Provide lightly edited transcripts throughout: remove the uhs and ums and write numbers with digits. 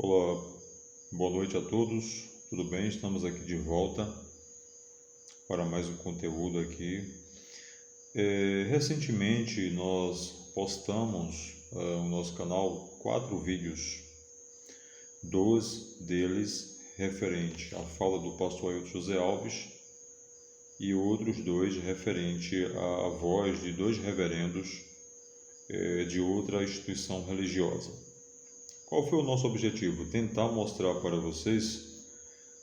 Olá, boa noite a todos, tudo bem? Estamos aqui de volta para mais um conteúdo aqui. Recentemente nós postamos no nosso canal 4 vídeos, 2 deles referente à fala do pastor Ailton José Alves e outros 2 referente à voz de 2 reverendos de outra instituição religiosa. Qual foi o nosso objetivo? Tentar mostrar para vocês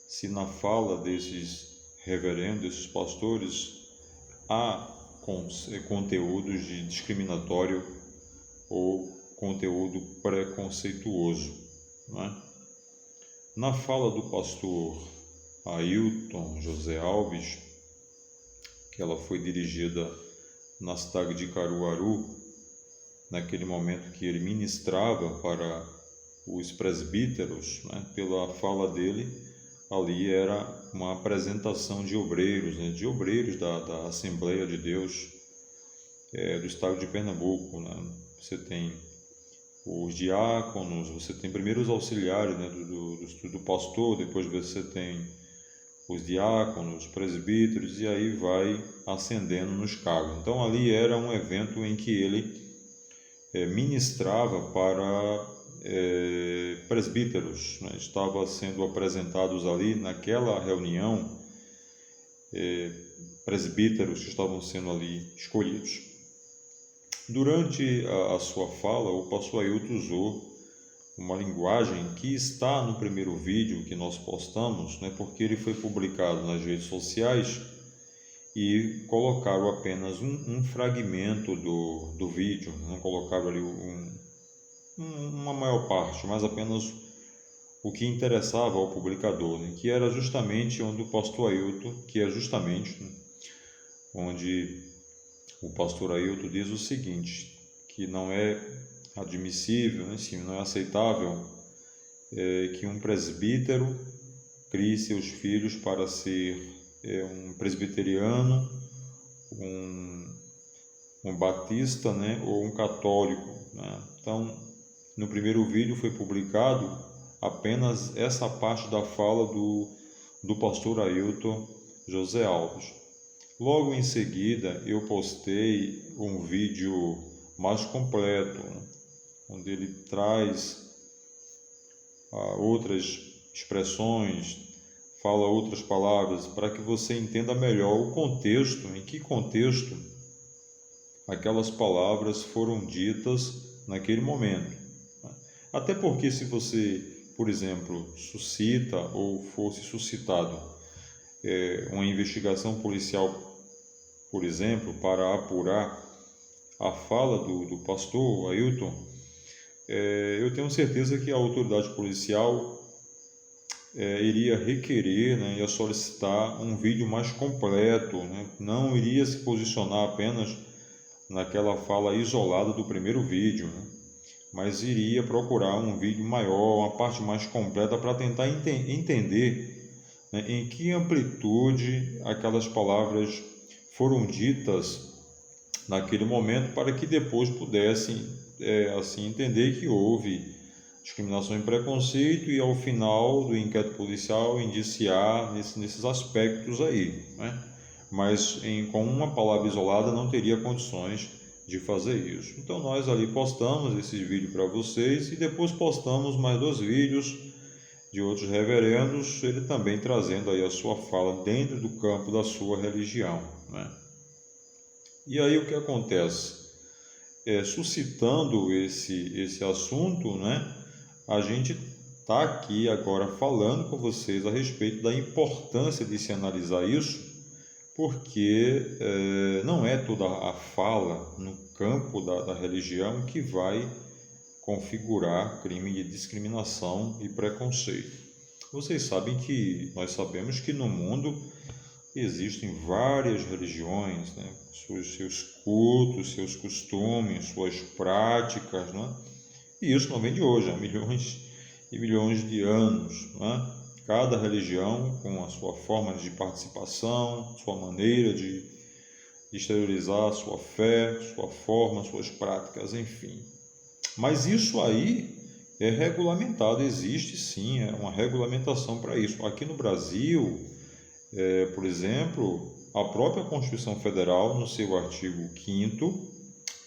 se na fala desses reverendos, desses pastores, há conteúdos de discriminatório ou conteúdo preconceituoso, né? Na fala do pastor Ailton José Alves, que ela foi dirigida na cidade de Caruaru, naquele momento que ele ministrava para os presbíteros, né? Pela fala dele, ali era uma apresentação de obreiros, né? De obreiros da Assembleia de Deus do estado de Pernambuco, né? Você tem os diáconos, você tem primeiro os auxiliares, né? do pastor, depois você tem os diáconos, presbíteros, e aí vai ascendendo nos cargos. Então ali era um evento em que ele ministrava para presbíteros, né? Estava sendo apresentados ali naquela reunião presbíteros que estavam sendo ali escolhidos. Durante a sua fala, o pastor Ailton usou uma linguagem que está no primeiro vídeo que nós postamos, né? Porque ele foi publicado nas redes sociais e colocaram apenas um fragmento do vídeo, não colocaram ali uma maior parte, mas apenas o que interessava ao publicador, né? Que era justamente onde o pastor Ailton, onde o pastor Ailton diz o seguinte, que não é admissível, né? Sim, não é aceitável que um presbítero crie seus filhos para ser um presbiteriano, um batista, né? Ou um católico, né? Então, no primeiro vídeo foi publicado apenas essa parte da fala do pastor Ailton José Alves. Logo em seguida eu postei um vídeo mais completo, né? Onde ele traz outras expressões, fala outras palavras, para que você entenda melhor o contexto, em que contexto aquelas palavras foram ditas naquele momento. Até porque se você, por exemplo, suscita ou fosse suscitado uma investigação policial, por exemplo, para apurar a fala do pastor Ailton, eu tenho certeza que a autoridade policial iria requerer, né, ia solicitar um vídeo mais completo, né? Não iria se posicionar apenas naquela fala isolada do primeiro vídeo, né? Mas iria procurar um vídeo maior, uma parte mais completa para tentar entender, né, em que amplitude aquelas palavras foram ditas naquele momento, para que depois pudessem assim entender que houve discriminação e preconceito e ao final do inquérito policial indiciar nesses aspectos aí, né? Mas com uma palavra isolada não teria condições de fazer isso. Então nós ali postamos esse vídeo para vocês e depois postamos mais 2 vídeos de outros reverendos, ele também trazendo aí a sua fala dentro do campo da sua religião, né? E aí o que acontece? Suscitando esse assunto, né? A gente está aqui agora falando com vocês a respeito da importância de se analisar isso, porque não é toda a fala no campo da religião que vai configurar crime de discriminação e preconceito. Vocês sabem que nós sabemos que no mundo existem várias religiões, né? Seus cultos, seus costumes, suas práticas, né? E isso não vem de hoje, há milhões e milhões de anos, né? Cada religião com a sua forma de participação, sua maneira de exteriorizar sua fé, sua forma, suas práticas, enfim. Mas isso aí é regulamentado, existe sim, é uma regulamentação para isso. Aqui no Brasil, por exemplo, a própria Constituição Federal, no seu artigo 5º,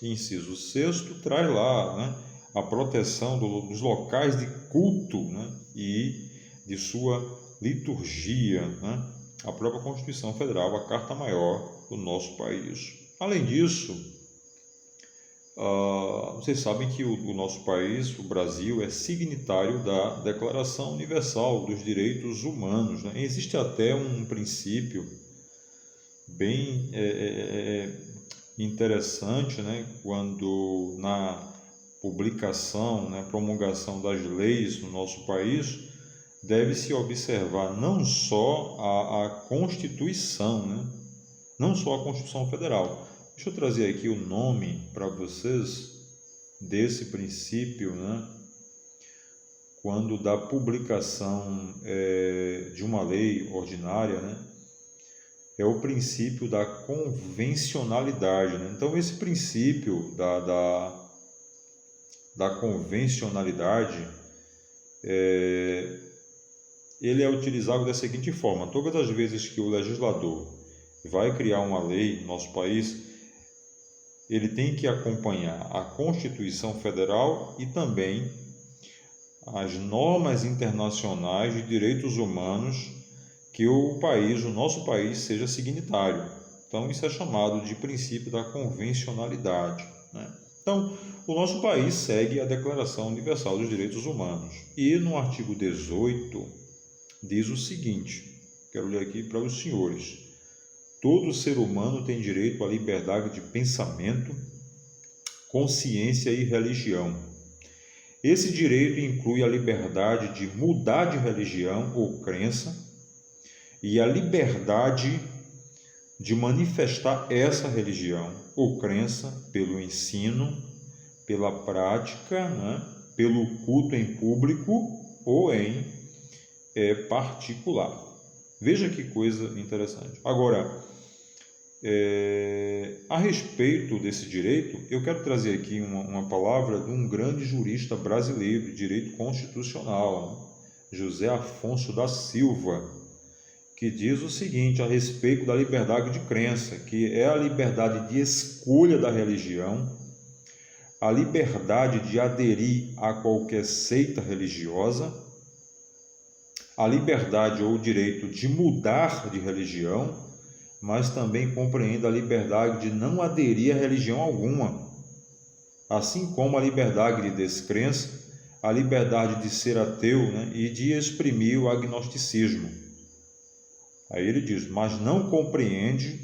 inciso 6º, traz lá, né, a proteção dos locais de culto, né, e de sua liturgia, né, a própria Constituição Federal, a Carta Maior do nosso país. Além disso, vocês sabem que o nosso país, o Brasil, é signatário da Declaração Universal dos Direitos Humanos, né? Existe até um princípio bem interessante, né? Quando na publicação, né, promulgação das leis no nosso país, deve-se observar não só a Constituição, né? Não só a Constituição Federal. Deixa eu trazer aqui o nome para vocês desse princípio, né? Quando da publicação de uma lei ordinária, né? É o princípio da convencionalidade, né? Então, esse princípio da convencionalidade, ele é utilizado da seguinte forma: todas as vezes que o legislador vai criar uma lei no nosso país, ele tem que acompanhar a Constituição Federal e também as normas internacionais de direitos humanos que o nosso país, seja signatário. Então, isso é chamado de princípio da convencionalidade, né? Então, o nosso país segue a Declaração Universal dos Direitos Humanos. E no artigo 18 diz o seguinte, quero ler aqui para os senhores: todo ser humano tem direito à liberdade de pensamento, consciência e religião. Esse direito inclui a liberdade de mudar de religião ou crença e a liberdade de manifestar essa religião ou crença pelo ensino, pela prática, né, pelo culto em público ou em particular. Veja que coisa interessante. Agora, a respeito desse direito, eu quero trazer aqui uma palavra de um grande jurista brasileiro de direito constitucional, né? José Afonso da Silva, que diz o seguinte a respeito da liberdade de crença, que é a liberdade de escolha da religião, a liberdade de aderir a qualquer seita religiosa, a liberdade ou o direito de mudar de religião, mas também compreende a liberdade de não aderir a religião alguma, assim como a liberdade de descrença, a liberdade de ser ateu, né, e de exprimir o agnosticismo. Aí ele diz, mas não compreende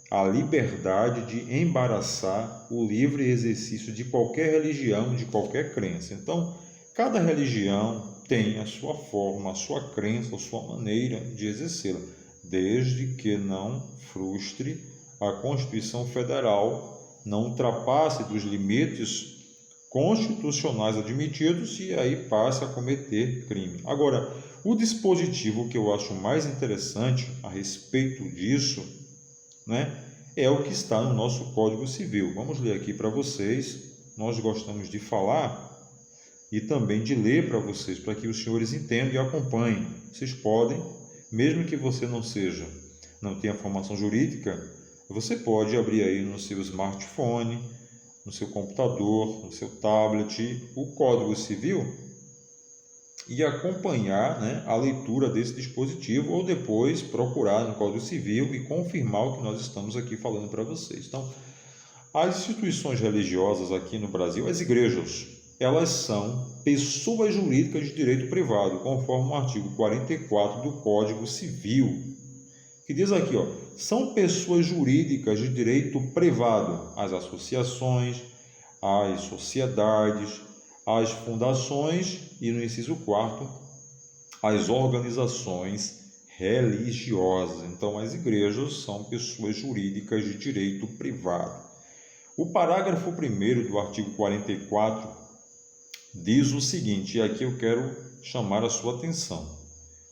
a liberdade de embaraçar o livre exercício de qualquer religião, de qualquer crença. Então, cada religião tem a sua forma, a sua crença, a sua maneira de exercê-la, desde que não frustre a Constituição Federal, não ultrapasse dos limites constitucionais admitidos e aí passe a cometer crime. Agora, o dispositivo que eu acho mais interessante a respeito disso, né, é o que está no nosso Código Civil. Vamos ler aqui para vocês. Nós gostamos de falar e também de ler para vocês, para que os senhores entendam e acompanhem. Vocês podem, mesmo que você não tenha formação jurídica, você pode abrir aí no seu smartphone, no seu computador, no seu tablet, o Código Civil e acompanhar, né, a leitura desse dispositivo, ou depois procurar no Código Civil e confirmar o que nós estamos aqui falando para vocês. Então, as instituições religiosas aqui no Brasil, as igrejas, elas são pessoas jurídicas de direito privado, conforme o artigo 44 do Código Civil, que diz aqui, são pessoas jurídicas de direito privado, as associações, as sociedades, as fundações e, no inciso 4º, as organizações religiosas. Então, as igrejas são pessoas jurídicas de direito privado. O parágrafo 1º do artigo 44 diz o seguinte, e aqui eu quero chamar a sua atenção: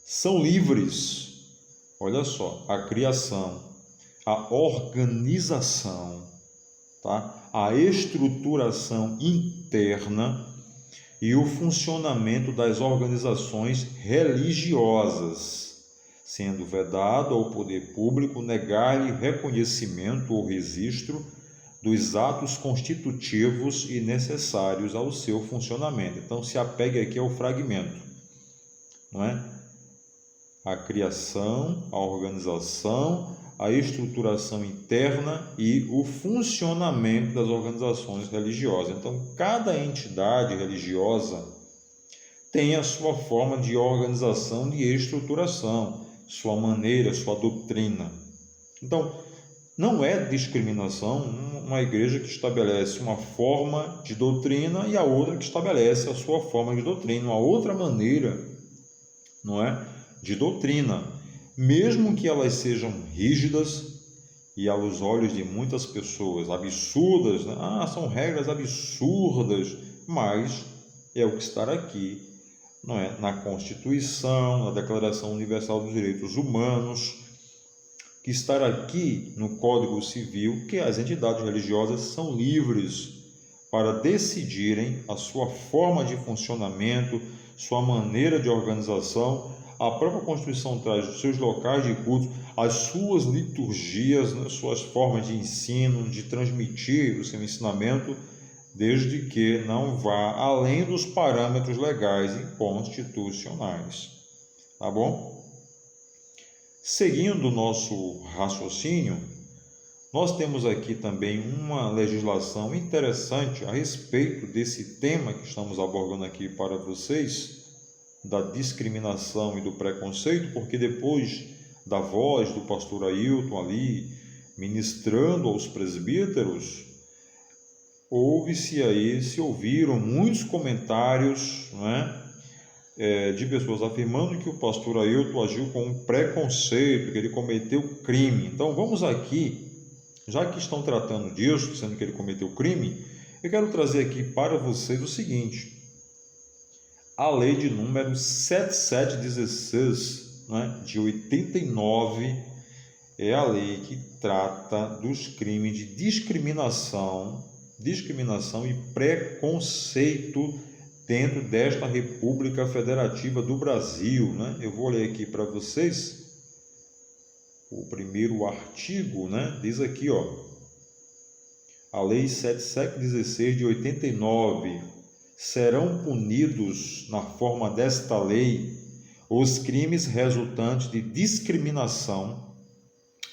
são livres, olha só, a criação, a organização, tá? A estruturação interna e o funcionamento das organizações religiosas, sendo vedado ao poder público negar-lhe reconhecimento ou registro dos atos constitutivos e necessários ao seu funcionamento. Então, se apegue aqui ao fragmento, não é? A criação, a organização, a estruturação interna e o funcionamento das organizações religiosas. Então, cada entidade religiosa tem a sua forma de organização, de estruturação, sua maneira, sua doutrina. Então, não é discriminação uma igreja que estabelece uma forma de doutrina e a outra que estabelece a sua forma de doutrina, uma outra maneira, não é, de doutrina, mesmo que elas sejam rígidas e aos olhos de muitas pessoas absurdas, né? São regras absurdas, mas é o que está aqui, não é, na Constituição, na Declaração Universal dos Direitos Humanos, que está aqui no Código Civil, que as entidades religiosas são livres para decidirem a sua forma de funcionamento, sua maneira de organização. A própria Constituição traz os seus locais de culto, as suas liturgias, né, suas formas de ensino, de transmitir o seu ensinamento, desde que não vá além dos parâmetros legais e constitucionais. Tá bom? Seguindo o nosso raciocínio, nós temos aqui também uma legislação interessante a respeito desse tema que estamos abordando aqui para vocês, da discriminação e do preconceito, porque depois da voz do pastor Ailton ali, ministrando aos presbíteros, se ouviram muitos comentários, não é? De pessoas afirmando que o pastor Ailton agiu com um preconceito, que ele cometeu crime. Então vamos aqui, já que estão tratando disso, sendo que ele cometeu crime, eu quero trazer aqui para vocês o seguinte: a lei de número 7716, né, de 89, é a lei que trata dos crimes de discriminação e preconceito dentro desta República Federativa do Brasil, né? Eu vou ler aqui para vocês o primeiro artigo, né? Diz aqui, ó, a Lei 7716 de 89: serão punidos na forma desta lei os crimes resultantes de discriminação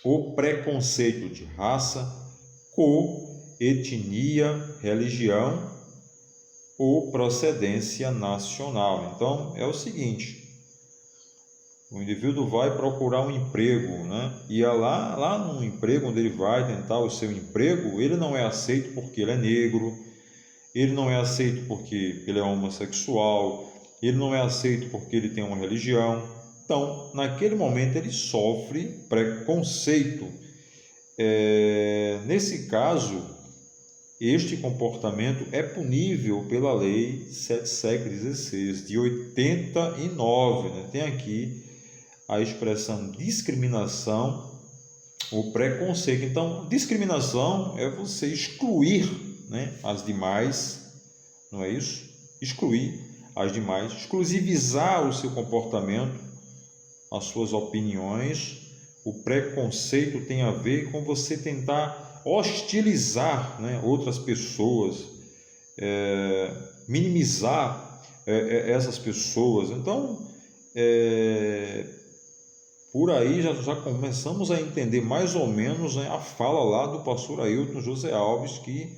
ou preconceito de raça, cor, etnia, religião ou procedência nacional. Então, é o seguinte: o indivíduo vai procurar um emprego, né? E lá no emprego onde ele vai tentar o seu emprego, ele não é aceito porque ele é negro, ele não é aceito porque ele é homossexual, ele não é aceito porque ele tem uma religião. Então, naquele momento, ele sofre preconceito. Nesse caso, este comportamento é punível pela Lei 7716 de 89, né? Tem aqui a expressão discriminação ou preconceito. Então, discriminação é você excluir, né, as demais, não é isso? Excluir as demais, exclusivizar o seu comportamento, as suas opiniões. O preconceito tem a ver com você tentar hostilizar, né, outras pessoas, minimizar essas pessoas. Então, por aí já começamos a entender mais ou menos, né, a fala lá do pastor Ailton José Alves, que,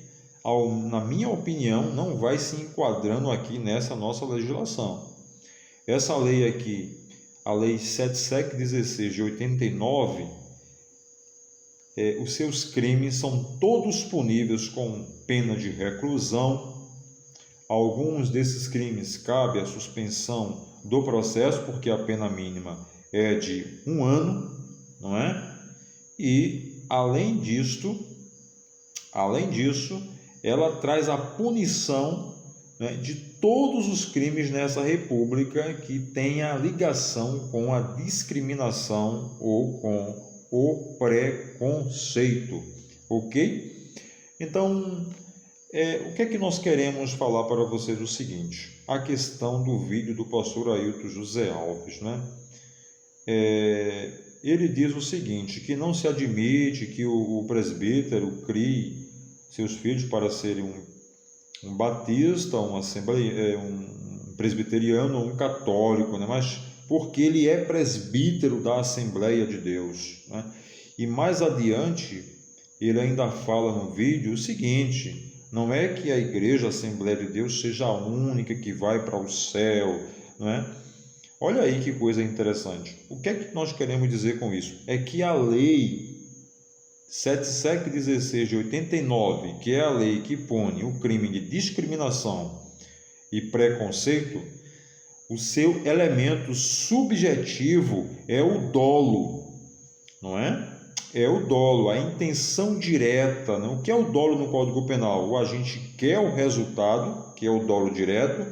na minha opinião, não vai se enquadrando aqui nessa nossa legislação. Essa lei aqui, a Lei 7716 de 89, os seus crimes são todos puníveis com pena de reclusão. Alguns desses crimes cabe a suspensão do processo, porque a pena mínima é de 1 ano, não é? E, além disso, ela traz a punição, né, de todos os crimes nessa república que tenha ligação com a discriminação ou com o preconceito, ok? Então, O que é que nós queremos falar para vocês? O seguinte, a questão do vídeo do pastor Ailton José Alves, né? Ele diz o seguinte, que não se admite que o presbítero crie seus filhos para serem um batista, um presbiteriano ou um católico, né? Mas porque ele é presbítero da Assembleia de Deus, né? E mais adiante, ele ainda fala no vídeo o seguinte, não é que a igreja Assembleia de Deus seja a única que vai para o céu, não é? Olha aí que coisa interessante. O que é que nós queremos dizer com isso? É que a lei 7716 de 89, que é a lei que pune o crime de discriminação e preconceito, o seu elemento subjetivo é o dolo, não é? É o dolo, a intenção direta. Né? O que é o dolo no Código Penal? O agente quer o resultado, que é o dolo direto,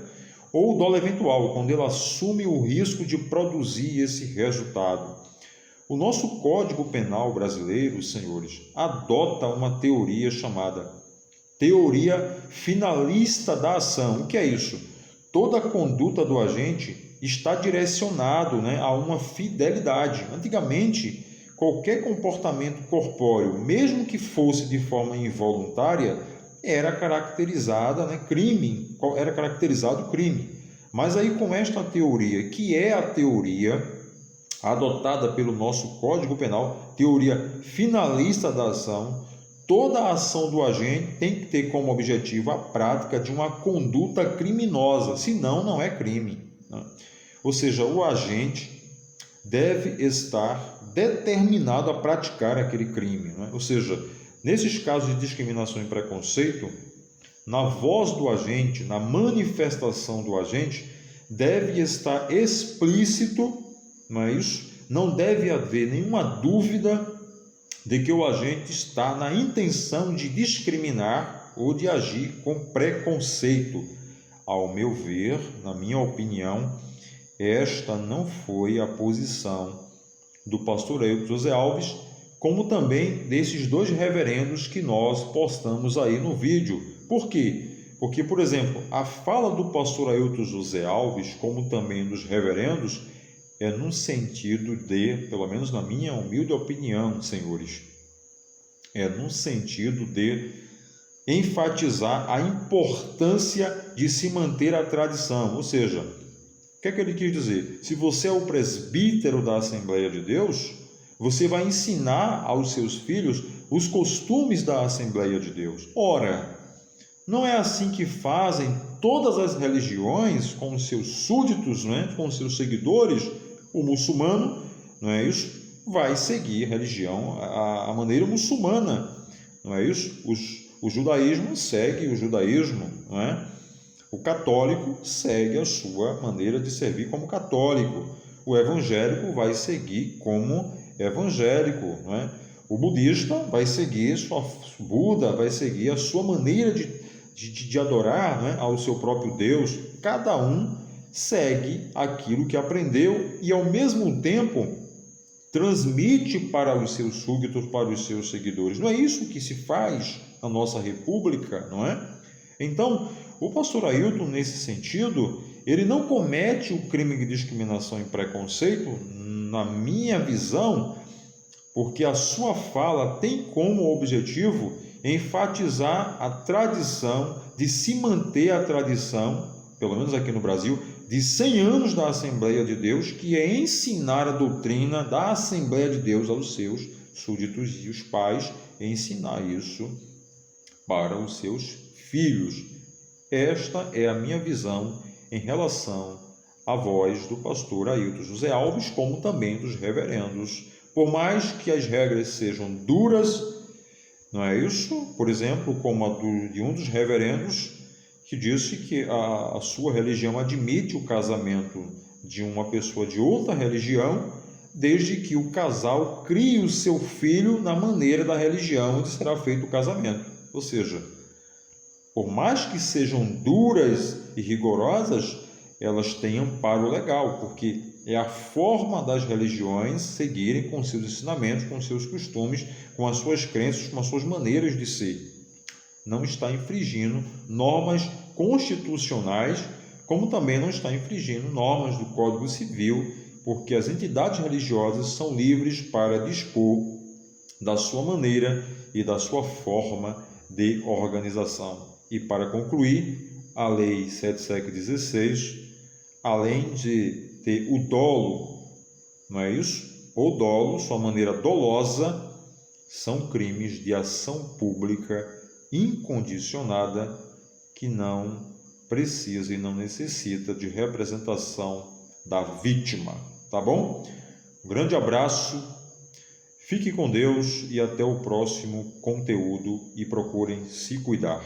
ou o dolo eventual, quando ele assume o risco de produzir esse resultado. O nosso Código Penal brasileiro, senhores, adota uma teoria chamada teoria finalista da ação. O que é isso? Toda a conduta do agente está direcionado, né, a uma fidelidade. Antigamente, qualquer comportamento corpóreo, mesmo que fosse de forma involuntária, era caracterizado crime. Mas aí com esta teoria, que é a teoria adotada pelo nosso Código Penal, teoria finalista da ação, toda a ação do agente tem que ter como objetivo a prática de uma conduta criminosa, senão não é crime. Né? Ou seja, o agente deve estar determinado a praticar aquele crime. Né? Ou seja, nesses casos de discriminação e preconceito, na voz do agente, na manifestação do agente, deve estar explícito, não é isso? Não deve haver nenhuma dúvida de que o agente está na intenção de discriminar ou de agir com preconceito. Ao meu ver, na minha opinião, esta não foi a posição do pastor Ailton José Alves, como também desses dois reverendos que nós postamos aí no vídeo. Por quê? Porque, por exemplo, a fala do pastor Ailton José Alves, como também dos reverendos, é num sentido de, pelo menos na minha humilde opinião, senhores, é num sentido de enfatizar a importância de se manter a tradição. Ou seja, o que é que ele quis dizer? Se você é o presbítero da Assembleia de Deus, você vai ensinar aos seus filhos os costumes da Assembleia de Deus. Ora, não é assim que fazem todas as religiões com os seus súditos, não é? Com os seus seguidores. O muçulmano, não é isso? Vai seguir a religião, a maneira muçulmana, não é isso? O judaísmo segue o judaísmo, não é? O católico segue a sua maneira de servir como católico. O evangélico vai seguir como evangélico, não é? O budista vai seguir Buda vai seguir a sua maneira de adorar, não é? Ao seu próprio Deus. Cada um segue aquilo que aprendeu e, ao mesmo tempo, transmite para os seus súditos, para os seus seguidores. Não é isso que se faz na nossa república, não é? Então, o pastor Ailton, nesse sentido, ele não comete o crime de discriminação e preconceito, na minha visão, porque a sua fala tem como objetivo enfatizar a tradição, de se manter a tradição, pelo menos aqui no Brasil, de 100 anos da Assembleia de Deus, que é ensinar a doutrina da Assembleia de Deus aos seus súditos e os pais, ensinar isso para os seus filhos. Esta é a minha visão em relação à voz do pastor Ailton José Alves, como também dos reverendos. Por mais que as regras sejam duras, não é isso? Por exemplo, como a de um dos reverendos, que disse que a sua religião admite o casamento de uma pessoa de outra religião, desde que o casal crie o seu filho na maneira da religião onde será feito o casamento. Ou seja, por mais que sejam duras e rigorosas, elas têm amparo legal, porque é a forma das religiões seguirem com seus ensinamentos, com seus costumes, com as suas crenças, com as suas maneiras de ser. não está infringindo normas constitucionais, como também não está infringindo normas do Código Civil, porque as entidades religiosas são livres para dispor da sua maneira e da sua forma de organização. E para concluir, a Lei 7.16, além de ter o dolo, não é isso? O dolo, sua maneira dolosa, são crimes de ação pública incondicionada que não precisa e não necessita de representação da vítima, tá bom? Um grande abraço, fique com Deus e até o próximo conteúdo e procurem se cuidar.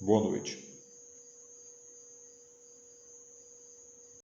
Boa noite.